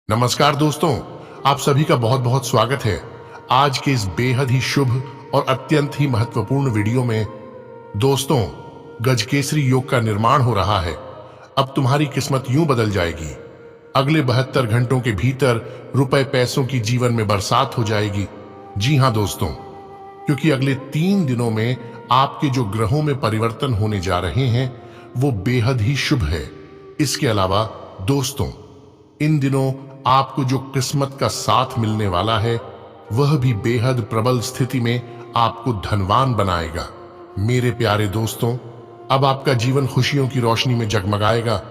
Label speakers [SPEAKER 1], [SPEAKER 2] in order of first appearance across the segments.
[SPEAKER 1] नमस्कार दोस्तों, आप सभी का बहुत बहुत स्वागत है। आज के इस बेहद ही शुभ और अत्यंत ही महत्वपूर्ण वीडियो में दोस्तों, गजकेसरी योग का निर्माण हो रहा है। अब तुम्हारी किस्मत यूं बदल जाएगी। अगले 72 घंटों के भीतर रुपए पैसों की जीवन में बरसात हो जाएगी। जी हां दोस्तों, क्योंकि अगले 3 दिनों में आपके जो ग्रहों में परिवर्तन होने जा रहे हैं वो बेहद ही शुभ है। इसके अलावा दोस्तों, इन दिनों आपको जो किस्मत का साथ मिलने वाला है वह भी बेहद प्रबल स्थिति में आपको धनवान बनाएगा। मेरे प्यारे दोस्तों, अब आपका जीवन खुशियों की रोशनी में जगमगाएगा।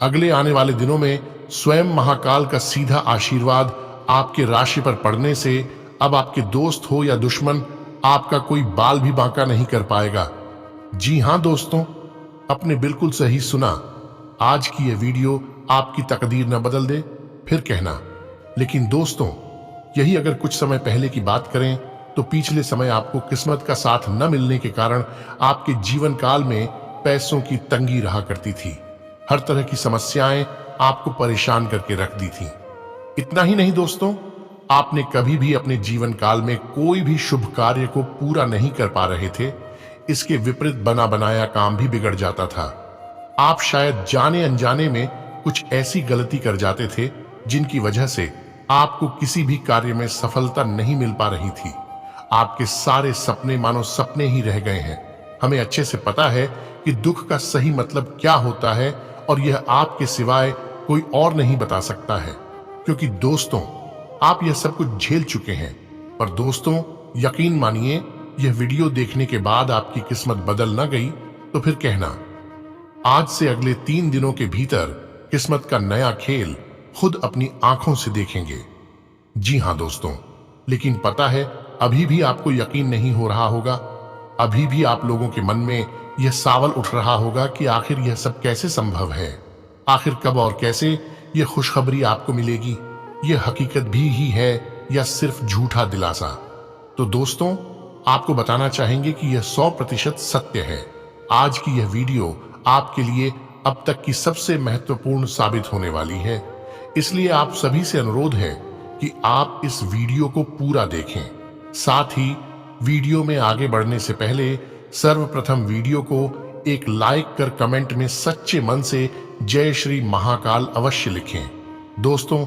[SPEAKER 1] अगले आने वाले दिनों में स्वयं महाकाल का सीधा आशीर्वाद आपके राशि पर पड़ने से अब आपके दोस्त हो या दुश्मन आपका कोई बाल भी बांका नहीं कर पाएगा। जी हां दोस्तों, आपने बिल्कुल सही सुना। आज की यह वीडियो आपकी तकदीर न बदल दे फिर कहना। लेकिन दोस्तों, यही अगर कुछ समय पहले की बात करें तो पिछले समय आपको किस्मत का साथ न मिलने के कारण आपके जीवन काल में पैसों की तंगी रहा करती थी। हर तरह की समस्याएं आपको परेशान करके रख दी थी। इतना ही नहीं दोस्तों, आपने कभी भी अपने जीवन काल में कोई भी शुभ कार्य को पूरा नहीं कर पा रहे थे। इसके विपरीत बना बनाया काम भी बिगड़ जाता था। आप शायद जाने अनजाने में कुछ ऐसी गलती कर जाते थे जिनकी वजह से आपको किसी भी कार्य में सफलता नहीं मिल पा रही थी। आपके सारे सपने मानो सपने ही रह गए हैं। हमें अच्छे से पता है कि दुख का सही मतलब क्या होता है और यह आपके सिवाय कोई और नहीं बता सकता है, क्योंकि दोस्तों आप यह सब कुछ झेल चुके हैं। पर दोस्तों यकीन मानिए, यह वीडियो देखने के बाद आपकी किस्मत बदल न गई तो फिर कहना। आज से अगले 3 दिनों के भीतर किस्मत का नया खेल खुद अपनी आंखों से देखेंगे। जी हां दोस्तों, लेकिन पता है अभी भी आपको यकीन नहीं हो रहा होगा। अभी भी आप लोगों के मन में यह सवाल उठ रहा होगा कि आखिर यह सब कैसे संभव है। आखिर कब और कैसे यह खुशखबरी आपको मिलेगी। यह हकीकत भी ही है या सिर्फ झूठा दिलासा। तो दोस्तों आपको बताना चाहेंगे कि यह 100% सत्य है। आज की यह वीडियो आपके लिए अब तक की सबसे महत्वपूर्ण साबित होने वाली है। इसलिए आप सभी से अनुरोध है कि आप इस वीडियो को पूरा देखें। साथ ही वीडियो में आगे बढ़ने से पहले सर्वप्रथम वीडियो को एक लाइक कर कमेंट में सच्चे मन से जय श्री महाकाल अवश्य लिखें। दोस्तों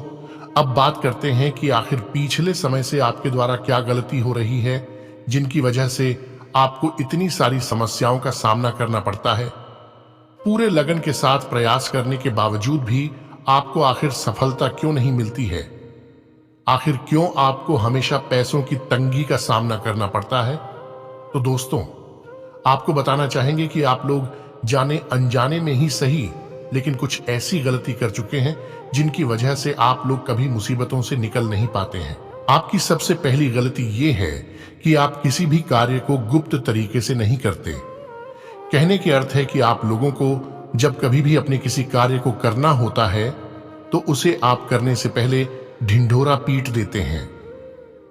[SPEAKER 1] अब बात करते हैं कि आखिर पिछले समय से आपके द्वारा क्या गलती हो रही है जिनकी वजह से आपको इतनी सारी समस्याओं का सामना करना पड़ता है। पूरे लगन के साथ प्रयास करने के बावजूद भी आपको आखिर सफलता क्यों नहीं मिलती है। आखिर क्यों आपको हमेशा पैसों की तंगी का सामना करना पड़ता है। तो दोस्तों आपको बताना चाहेंगे कि आप लोग जाने अनजाने में ही सही, लेकिन कुछ ऐसी गलती कर चुके हैं जिनकी वजह से आप लोग कभी मुसीबतों से निकल नहीं पाते हैं। आपकी सबसे पहली गलती ये है कि आप किसी भी कार्य को गुप्त तरीके से नहीं करते। कहने के अर्थ है कि आप लोगों को जब कभी भी अपने किसी कार्य को करना होता है तो उसे आप करने से पहले ढिंढोरा पीट देते हैं।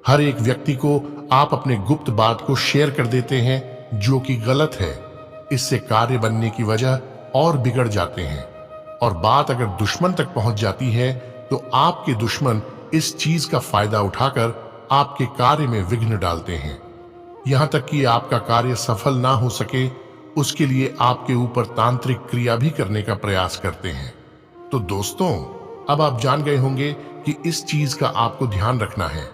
[SPEAKER 1] हर एक व्यक्ति को आप अपने गुप्त बात को शेयर कर देते हैं, जो कि गलत है। इससे कार्य बनने की वजह और बिगड़ जाते हैं और बात अगर दुश्मन तक पहुंच जाती है तो आपके दुश्मन इस चीज का फायदा उठाकर आपके कार्य में विघ्न डालते हैं। यहां तक कि आपका कार्य सफल ना हो सके उसके लिए आपके ऊपर तांत्रिक क्रिया भी करने का प्रयास करते हैं। तो दोस्तों अब आप जान गए होंगे कि इस चीज का आपको ध्यान रखना है।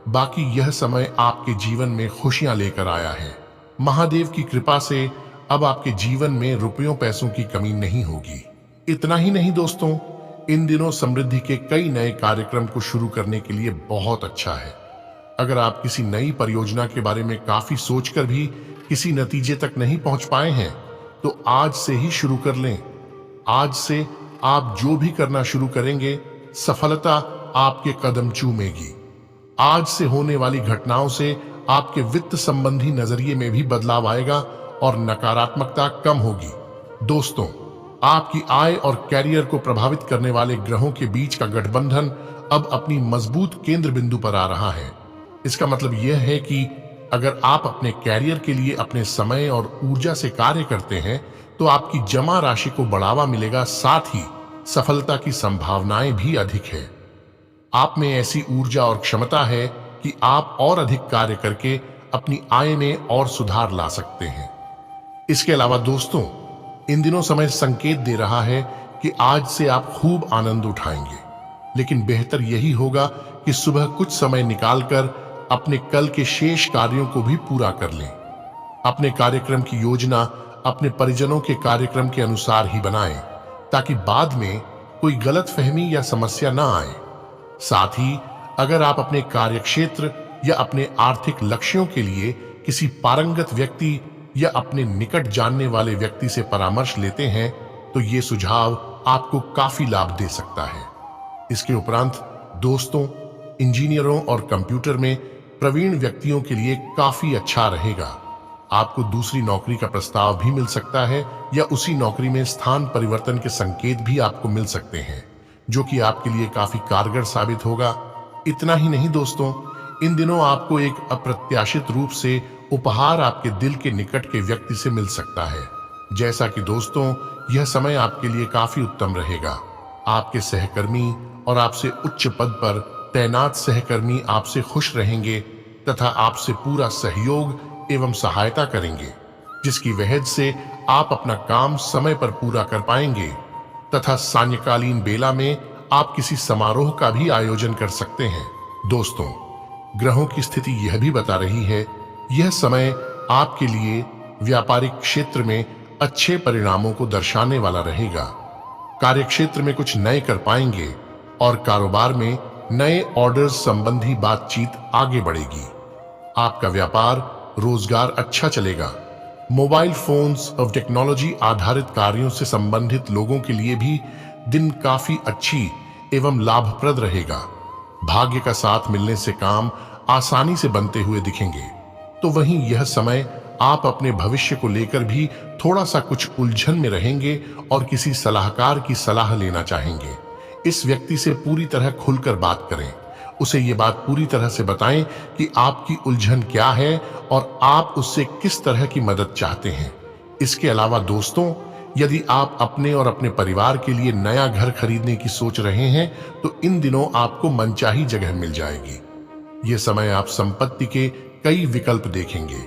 [SPEAKER 1] बाकी यह समय आपके जीवन में खुशियां लेकर आया है। महादेव की कृपा से अब आपके जीवन में रुपयों पैसों की कमी नहीं होगी। इतना ही नहीं दोस्तों, इन दिनों समृद्धि के कई नए कार्यक्रम को शुरू करने के लिए बहुत अच्छा है। अगर आप किसी नई परियोजना के बारे में काफी सोचकर भी किसी नतीजे तक नहीं पहुंच पाए हैं तो आज से ही शुरू कर लें। आज से आप जो भी करना शुरू करेंगे सफलता आपके कदम चूमेगी। आज से होने वाली घटनाओं से आपके वित्त संबंधी नजरिए में भी बदलाव आएगा और नकारात्मकता कम होगी। दोस्तों आपकी आय और कैरियर को प्रभावित करने वाले ग्रहों के बीच का गठबंधन अब अपनी मजबूत केंद्र बिंदु पर आ रहा है। इसका मतलब यह है कि अगर आप अपने कैरियर के लिए अपने समय और ऊर्जा से कार्य करते हैं तो आपकी जमा राशि को बढ़ावा मिलेगा, साथ ही सफलता की संभावनाएं भी अधिक है। आप में ऐसी ऊर्जा और क्षमता है कि आप और अधिक कार्य करके अपनी आय में और सुधार ला सकते हैं। इसके अलावा दोस्तों, इन दिनों समय संकेत दे रहा है कि आज से आप खूब आनंद उठाएंगे, लेकिन बेहतर यही होगा कि सुबह कुछ समय निकालकर अपने कल के शेष कार्यों को भी पूरा कर लें। अपने कार्यक्रम की योजना अपने परिजनों के कार्यक्रम के अनुसार ही बनाएं, ताकि बाद में कोई गलतफहमी या समस्या ना आए। साथ ही अगर आप अपने कार्यक्षेत्र या अपने आर्थिक लक्ष्यों के लिए किसी पारंगत व्यक्ति या अपने निकट जानने वाले व्यक्ति से परामर्श लेते हैं, तो ये सुझाव आपको काफी लाभ दे सकता है। इसके उपरांत दोस्तों, इंजीनियरों और कंप्यूटर में प्रवीण व्यक्तियों के लिए काफी अच्छा रहेगा। आपको दूसरी नौकरी का प्रस्ताव भी मिल सकता है या उसी नौकरी में स्थान परिवर्तन के संकेत भी आपको मिल सकते हैं, जो कि आपके लिए काफी कारगर साबित होगा। इतना ही नहीं दोस्तों, इन दिनों आपको एक अप्रत्याशित रूप से उपहार आपके दिल के निकट के व्यक्ति से मिल सकता है। जैसा कि दोस्तों, यह समय आपके लिए काफी उत्तम रहेगा। आपके सहकर्मी और आपसे उच्च पद पर तैनात सहकर्मी आपसे खुश रहेंगे तथा आपसे पूरा सहयोग एवं सहायता करेंगे, जिसकी वजह से आप अपना काम समय पर पूरा कर पाएंगे तथा सायंकालीन बेला में आप किसी समारोह का भी आयोजन कर सकते हैं। दोस्तों, ग्रहों की स्थिति यह भी बता रही है यह समय आपके लिए व्यापारिक क्षेत्र में अच्छे परिणामों को दर्शाने वाला रहेगा। कार्यक्षेत्र में कुछ नए कर पाएंगे और कारोबार में नए ऑर्डर्स संबंधी बातचीत आगे बढ़ेगी। आपका व्यापार रोजगार अच्छा चलेगा। मोबाइल फोन्स और टेक्नोलॉजी आधारित कार्यों से संबंधित लोगों के लिए भी दिन काफी अच्छी एवं लाभप्रद रहेगा। भाग्य का साथ मिलने से काम आसानी से बनते हुए दिखेंगे। तो वहीं यह समय आप अपने भविष्य को लेकर भी थोड़ा सा कुछ उलझन में रहेंगे और किसी सलाहकार की सलाह लेना चाहेंगे। इस व्यक्ति से पूरी तरह खुलकर बात करें। उसे ये बात पूरी तरह से बताएं कि आपकी उलझन क्या है और आप उससे किस तरह की मदद चाहते हैं। इसके अलावा दोस्तों, यदि आप अपने और अपने परिवार के लिए नया घर खरीदने की सोच रहे हैं, तो इन दिनों आपको मनचाही जगह मिल जाएगी। यह समय आप संपत्ति के कई विकल्प देखेंगे।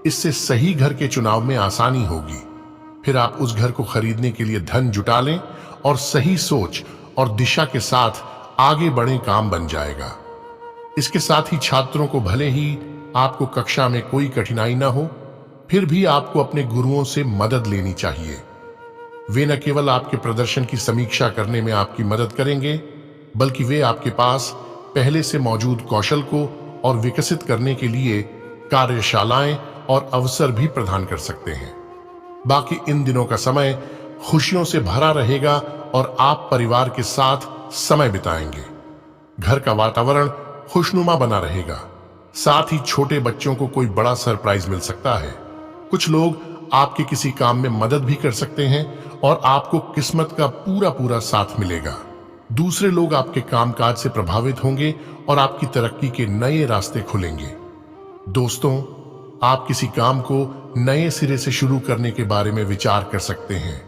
[SPEAKER 1] इससे सही घर के चुनाव में आसानी होगी। फिर आप उस घर को खरीदने के लिए धन जुटा लें और सही सोच और दिशा के साथ आगे बढ़े, काम बन जाएगा। इसके साथ ही छात्रों को भले ही आपको कक्षा में कोई कठिनाई ना हो, फिर भी आपको अपने गुरुओं से मदद लेनी चाहिए। वे न केवल आपके प्रदर्शन की समीक्षा करने में आपकी मदद करेंगे, बल्कि वे आपके पास पहले से मौजूद कौशल को और विकसित करने के लिए कार्यशालाएं और अवसर भी प्रदान कर सकते हैं। बाकी इन दिनों का समय खुशियों से भरा रहेगा और आप परिवार के साथ समय बिताएंगे। घर का वातावरण खुशनुमा बना रहेगा। साथ ही छोटे बच्चों को कोई बड़ा सरप्राइज मिल सकता है। कुछ लोग आपके किसी काम में मदद भी कर सकते हैं और आपको किस्मत का पूरा पूरा साथ मिलेगा। दूसरे लोग आपके कामकाज से प्रभावित होंगे और आपकी तरक्की के नए रास्ते खुलेंगे। दोस्तों, आप किसी काम को नए सिरे से शुरू करने के बारे में विचार कर सकते हैं।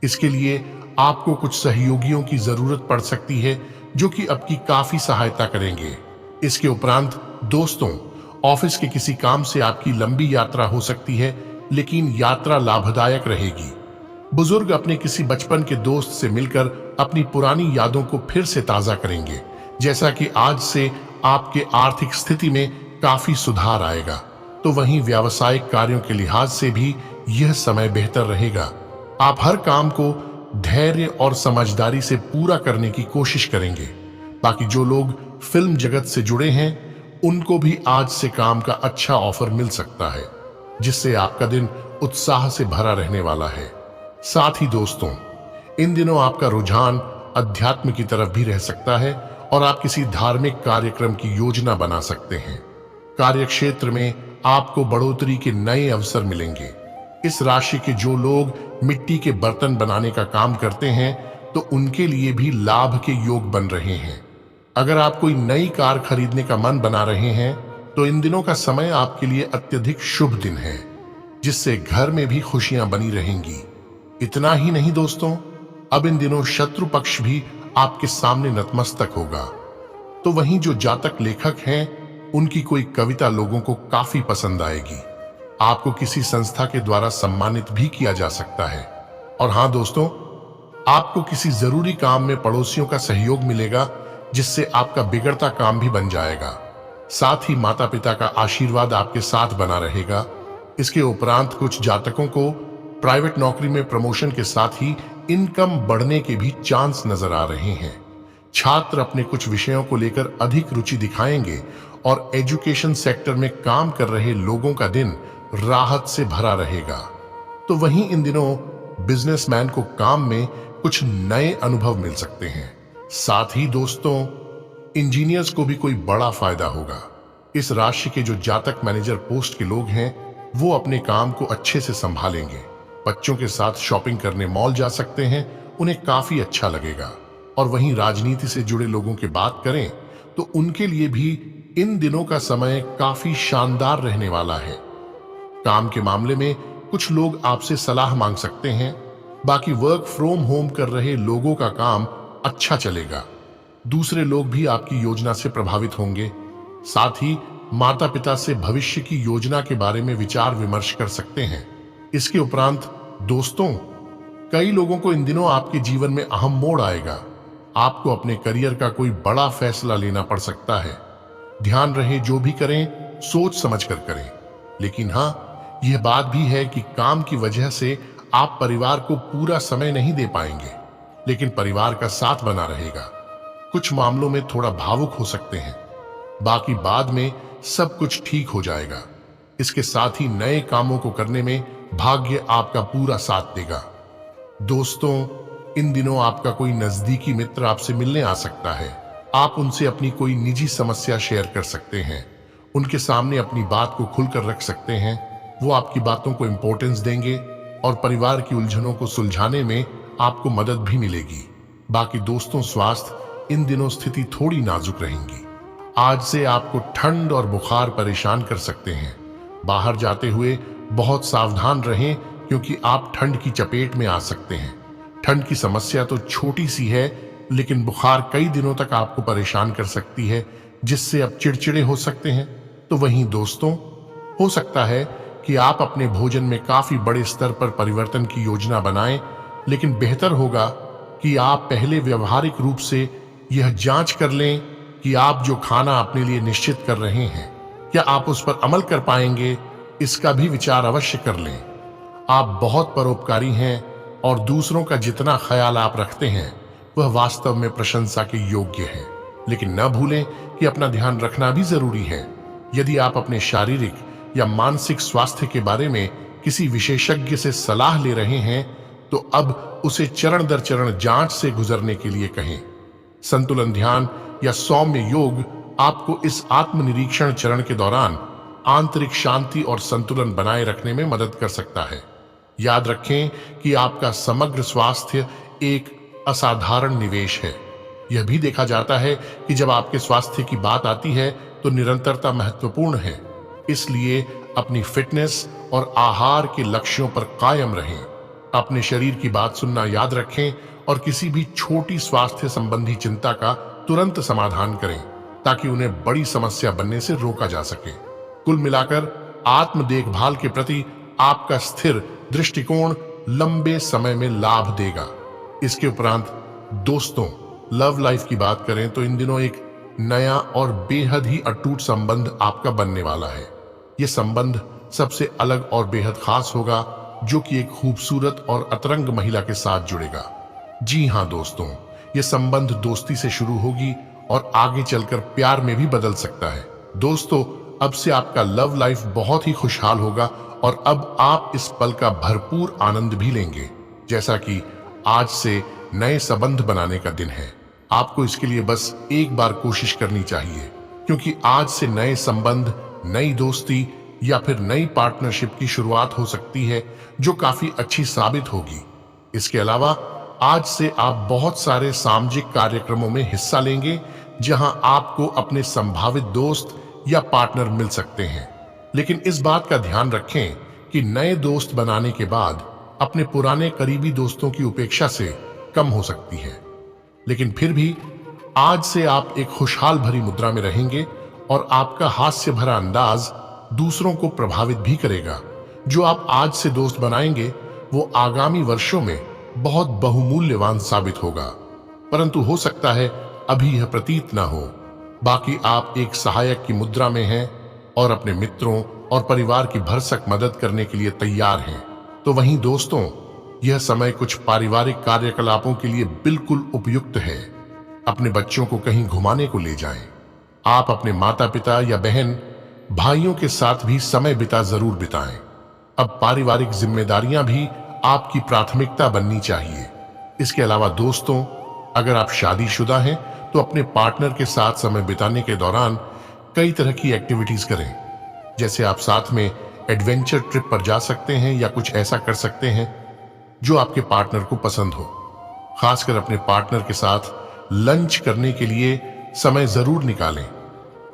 [SPEAKER 1] इसके लिए आपको कुछ सहयोगियों की जरूरत पड़ सकती है, जो कि आपकी काफी सहायता करेंगे। इसके उपरांत दोस्तों, ऑफिस के किसी काम से आपकी लंबी यात्रा हो सकती है, लेकिन यात्रा लाभदायक रहेगी। बुजुर्ग अपने किसी बचपन के दोस्त से मिलकर अपनी पुरानी यादों को फिर से ताजा करेंगे, जैसा कि आज से आपके आर्थिक स्थिति में काफी सुधार आएगा। तो वहीं व्यावसायिक कार्यों के लिहाज से भी यह समय बेहतर रहेगा। आप हर काम को धैर्य और समझदारी से पूरा करने की कोशिश करेंगे। बाकी जो लोग फिल्म जगत से जुड़े हैं, उनको भी आज से काम का अच्छा ऑफर मिल सकता है, जिससे आपका दिन उत्साह से भरा रहने वाला है। साथ ही दोस्तों, इन दिनों आपका रुझान अध्यात्म की तरफ भी रह सकता है और आप किसी धार्मिक कार्यक्रम की योजना बना सकते हैं। कार्यक्षेत्र में आपको बढ़ोतरी के नए अवसर मिलेंगे। इस राशि के जो लोग मिट्टी के बर्तन बनाने का काम करते हैं, तो उनके लिए भी लाभ के योग बन रहे हैं। अगर आप कोई नई कार खरीदने का मन बना रहे हैं, तो इन दिनों का समय आपके लिए अत्यधिक शुभ दिन है, जिससे घर में भी खुशियां बनी रहेंगी। इतना ही नहीं दोस्तों, अब इन दिनों शत्रु पक्ष भी आपके सामने नतमस्तक होगा। तो वहीं जो जातक लेखक हैं उनकी कोई कविता लोगों को काफी पसंद आएगी। आपको किसी संस्था के द्वारा सम्मानित भी किया जा सकता है। और हाँ दोस्तों, आपको किसी जरूरी काम में पड़ोसियों का सहयोग मिलेगा, जिससे आपका बिगड़ता काम भी बन जाएगा। साथ ही माता पिता का आशीर्वाद आपके साथ बना रहेगा। इसके उपरांत कुछ जातकों को प्राइवेट नौकरी में प्रमोशन के साथ ही इनकम बढ़ने के भी चांस नजर आ रहे हैं। छात्र अपने कुछ विषयों को लेकर अधिक रुचि दिखाएंगे और एजुकेशन सेक्टर में काम कर रहे लोगों का दिन राहत से भरा रहेगा। तो वहीं इन दिनों बिजनेसमैन को काम में कुछ नए अनुभव मिल सकते हैं। साथ ही दोस्तों, इंजीनियर्स को भी कोई बड़ा फायदा होगा। इस राशि के जो जातक मैनेजर पोस्ट के लोग हैं वो अपने काम को अच्छे से संभालेंगे। बच्चों के साथ शॉपिंग करने मॉल जा सकते हैं, उन्हें काफी अच्छा लगेगा। और वहीं राजनीति से जुड़े लोगों की बात करें तो उनके लिए भी इन दिनों का समय काफी शानदार रहने वाला है। काम के मामले में कुछ लोग आपसे सलाह मांग सकते हैं। बाकी वर्क फ्रॉम होम कर रहे लोगों का काम अच्छा चलेगा। दूसरे लोग भी आपकी योजना से प्रभावित होंगे। साथ ही माता पिता से भविष्य की योजना के बारे में विचार विमर्श कर सकते हैं। इसके उपरांत दोस्तों, कई लोगों को इन दिनों आपके जीवन में अहम मोड़ आएगा। आपको अपने करियर का कोई बड़ा फैसला लेना पड़ सकता है। ध्यान रहे जो भी करें सोच समझ कर करें। लेकिन हाँ, यह बात भी है कि काम की वजह से आप परिवार को पूरा समय नहीं दे पाएंगे, लेकिन परिवार का साथ बना रहेगा। कुछ मामलों में थोड़ा भावुक हो सकते हैं, बाकी बाद में सब कुछ ठीक हो जाएगा। इसके साथ ही नए कामों को करने में भाग्य आपका पूरा साथ देगा। दोस्तों, इन दिनों आपका कोई नजदीकी मित्र आपसे मिलने आ सकता है। आप उनसे अपनी कोई निजी समस्या शेयर कर सकते हैं। उनके सामने अपनी बात को खुलकर रख सकते हैं। वो आपकी बातों को इंपॉर्टेंस देंगे और परिवार की उलझनों को सुलझाने में आपको मदद भी मिलेगी। बाकी दोस्तों, स्वास्थ्य इन दिनों स्थिति थोड़ी नाजुक रहेंगी। आज से आपको ठंड और बुखार परेशान कर सकते हैं। बाहर जाते हुए बहुत सावधान रहें, क्योंकि आप ठंड की चपेट में आ सकते हैं। ठंड की समस्या तो छोटी सी है, लेकिन बुखार कई दिनों तक आपको परेशान कर सकती है, जिससे आप चिड़चिड़े हो सकते हैं। तो वहीं दोस्तों, हो सकता है कि आप अपने भोजन में काफी बड़े स्तर पर परिवर्तन की योजना बनाएं, लेकिन बेहतर होगा कि आप पहले व्यवहारिक रूप से यह जांच कर लें कि आप जो खाना अपने लिए निश्चित कर रहे हैं, क्या आप उस पर अमल कर पाएंगे। इसका भी विचार अवश्य कर लें। आप बहुत परोपकारी हैं और दूसरों का जितना ख्याल आप रखते हैं वह वास्तव में प्रशंसा के योग्य है। लेकिन न भूलें कि अपना ध्यान रखना भी जरूरी है। यदि आप अपने शारीरिक या मानसिक स्वास्थ्य के बारे में किसी विशेषज्ञ से सलाह ले रहे हैं, तो अब उसे चरण दर चरण जांच से गुजरने के लिए कहें। संतुलन ध्यान या सौम्य योग आपको इस आत्मनिरीक्षण चरण के दौरान आंतरिक शांति और संतुलन बनाए रखने में मदद कर सकता है। याद रखें कि आपका समग्र स्वास्थ्य एक असाधारण निवेश है। यह भी देखा जाता है कि जब आपके स्वास्थ्य की बात आती है तो निरंतरता महत्वपूर्ण है। इसलिए अपनी फिटनेस और आहार के लक्ष्यों पर कायम रहें। अपने शरीर की बात सुनना याद रखें और किसी भी छोटी स्वास्थ्य संबंधी चिंता का तुरंत समाधान करें, ताकि उन्हें बड़ी समस्या बनने से रोका जा सके। कुल मिलाकर आत्म देखभाल के प्रति आपका स्थिर दृष्टिकोण लंबे समय में लाभ देगा। इसके उपरांत दोस्तों, लव लाइफ की बात करें तो इन दिनों एक नया और बेहद ही अटूट संबंध आपका बनने वाला है। यह संबंध सबसे अलग और बेहद खास होगा, जो कि एक खूबसूरत और अतरंग महिला के साथ जुड़ेगा। जी हाँ दोस्तों, यह संबंध दोस्ती से शुरू होगी और आगे चलकर प्यार में भी बदल सकता है। दोस्तों, अब से आपका लव लाइफ बहुत ही खुशहाल होगा और अब आप इस पल का भरपूर आनंद भी लेंगे। जैसा कि आज से नए संबंध बनाने का दिन है, आपको इसके लिए बस एक बार कोशिश करनी चाहिए, क्योंकि आज से नए संबंध, नई दोस्ती या फिर नई पार्टनरशिप की शुरुआत हो सकती है, जो काफी अच्छी साबित होगी। इसके अलावा आज से आप बहुत सारे सामाजिक कार्यक्रमों में हिस्सा लेंगे, जहां आपको अपने संभावित दोस्त या पार्टनर मिल सकते हैं। लेकिन इस बात का ध्यान रखें कि नए दोस्त बनाने के बाद अपने पुराने करीबी दोस्तों की उपेक्षा से कम हो सकती है। लेकिन फिर भी आज से आप एक खुशहाल भरी मुद्रा में रहेंगे और आपका हास्य भरा अंदाज दूसरों को प्रभावित भी करेगा। जो आप आज से दोस्त बनाएंगे वो आगामी वर्षों में बहुत बहुमूल्यवान साबित होगा, परंतु हो सकता है अभी यह प्रतीत ना हो। बाकी आप एक सहायक की मुद्रा में हैं और अपने मित्रों और परिवार की भरसक मदद करने के लिए तैयार हैं। तो वहीं दोस्तों, यह समय कुछ पारिवारिक कार्यकलापों के लिए बिल्कुल उपयुक्त है। अपने बच्चों को कहीं घुमाने को ले जाएं। आप अपने माता पिता या बहन भाइयों के साथ भी समय जरूर बिताएं। अब पारिवारिक जिम्मेदारियां भी आपकी प्राथमिकता बननी चाहिए। इसके अलावा दोस्तों, अगर आप शादीशुदा हैं तो अपने पार्टनर के साथ समय बिताने के दौरान कई तरह की एक्टिविटीज करें। जैसे आप साथ में एडवेंचर ट्रिप पर जा सकते हैं या कुछ ऐसा कर सकते हैं जो आपके पार्टनर को पसंद हो। खासकर अपने पार्टनर के साथ लंच करने के लिए समय जरूर निकालें।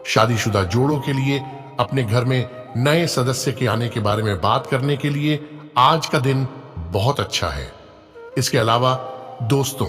[SPEAKER 1] शादीशुदा जोड़ों के लिए अपने घर में नए सदस्य के आने के बारे में बात करने के लिए आज का दिन बहुत अच्छा है। इसके अलावा दोस्तों,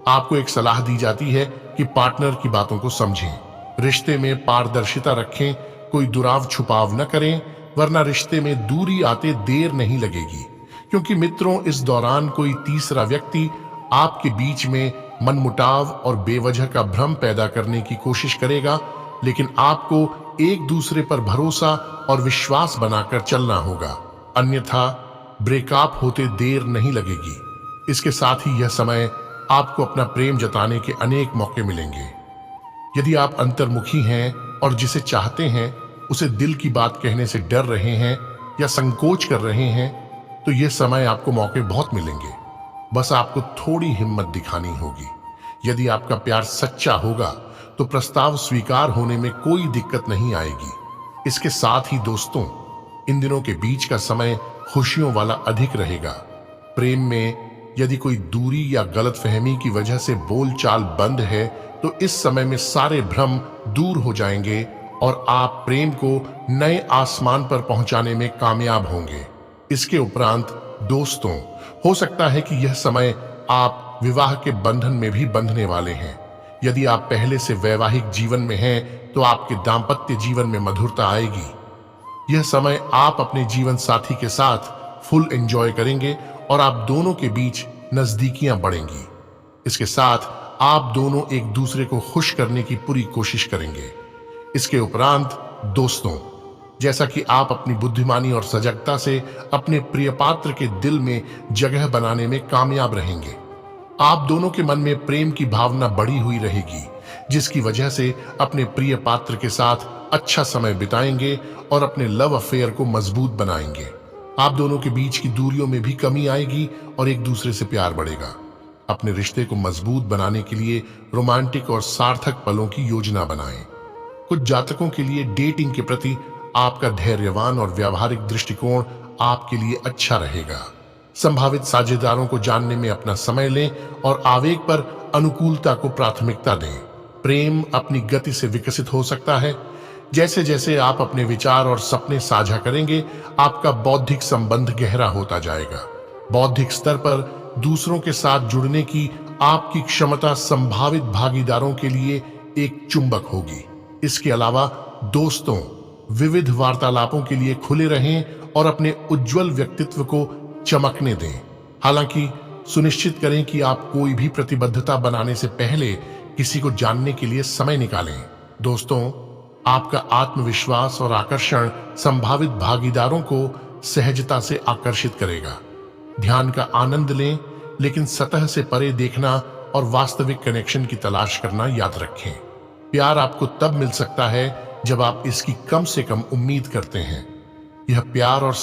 [SPEAKER 1] आपको एक सलाह दी जाती है कि पार्टनर की बातों को समझें। रिश्ते में पारदर्शिता रखें, कोई दुराव छुपाव न करें, वरना रिश्ते में दूरी आते देर नहीं लगेगी। क्योंकि मित्रों, इस दौरान कोई तीसरा व्यक्ति आपके बीच में मनमुटाव और बेवजह का भ्रम पैदा करने की कोशिश करेगा, लेकिन आपको एक दूसरे पर भरोसा और विश्वास बनाकर चलना होगा, अन्यथा ब्रेकअप होते देर नहीं लगेगी। इसके साथ ही यह समय आपको अपना प्रेम जताने के अनेक मौके मिलेंगे। यदि आप अंतर्मुखी हैं और जिसे चाहते हैं उसे दिल की बात कहने से डर रहे हैं या संकोच कर रहे हैं, तो यह समय आपको मौके बहुत मिलेंगे। बस आपको थोड़ी हिम्मत दिखानी होगी। यदि आपका प्यार सच्चा होगा तो प्रस्ताव स्वीकार होने में कोई दिक्कत नहीं आएगी। इसके साथ ही दोस्तों, इन दिनों के बीच का समय खुशियों वाला अधिक रहेगा। प्रेम में यदि कोई दूरी या गलतफहमी की वजह से बोलचाल बंद है तो इस समय में सारे भ्रम दूर हो जाएंगे और आप प्रेम को नए आसमान पर पहुंचाने में कामयाब होंगे। इसके उपरांत दोस्तों, हो सकता है कि यह समय आप विवाह के बंधन में भी बंधने वाले हैं। यदि आप पहले से वैवाहिक जीवन में हैं तो आपके दाम्पत्य जीवन में मधुरता आएगी। यह समय आप अपने जीवन साथी के साथ फुल एंजॉय करेंगे और आप दोनों के बीच नजदीकियां बढ़ेंगी। इसके साथ आप दोनों एक दूसरे को खुश करने की पूरी कोशिश करेंगे। इसके उपरांत दोस्तों, जैसा कि आप अपनी बुद्धिमानी और सजगता से अपने प्रिय पात्र के दिल में जगह बनाने में कामयाब रहेंगे। आप दोनों के मन में प्रेम की भावना बढ़ी हुई रहेगी, जिसकी वजह से अपने प्रिय पात्र के साथ अच्छा समय बिताएंगे और अपने लव अफेयर को मजबूत बनाएंगे। आप दोनों के बीच की दूरियों में भी कमी आएगी और एक दूसरे से प्यार बढ़ेगा। अपने रिश्ते को मजबूत बनाने के लिए रोमांटिक और सार्थक पलों की योजना बनाएं। कुछ जातकों के लिए डेटिंग के प्रति आपका धैर्यवान और व्यावहारिक दृष्टिकोण आपके लिए अच्छा रहेगा। संभावित साझेदारों को जानने में अपना समय लें और आवेग पर अनुकूलता को प्राथमिकता दें। प्रेम अपनी गति से विकसित हो सकता है। जैसे जैसे आप अपने विचार और सपने साझा करेंगे, आपका बौद्धिक संबंध गहरा होता जाएगा। बौद्धिक स्तर पर दूसरों के साथ जुड़ने की आपकी क्षमता संभावित भागीदारों के लिए एक चुंबक होगी। इसके अलावा दोस्तों, विविध वार्तालापों के लिए खुले रहें और अपने उज्जवल व्यक्तित्व को चमकने दें। हालांकि सुनिश्चित करें कि आप कोई भी प्रतिबद्धता बनाने से पहले किसी को जानने के लिए समय निकालें। दोस्तों, आपका आत्मविश्वास और आकर्षण संभावित भागीदारों को सहजता से आकर्षित करेगा। ध्यान का आनंद लें, लेकिन सतह से परे देखना और वास्तविक कनेक्शन की तलाश करना याद रखें। प्यार आपको तब मिल सकता है जब आप इसकी कम से कम उम्मीद करते हैं। यह प्यार और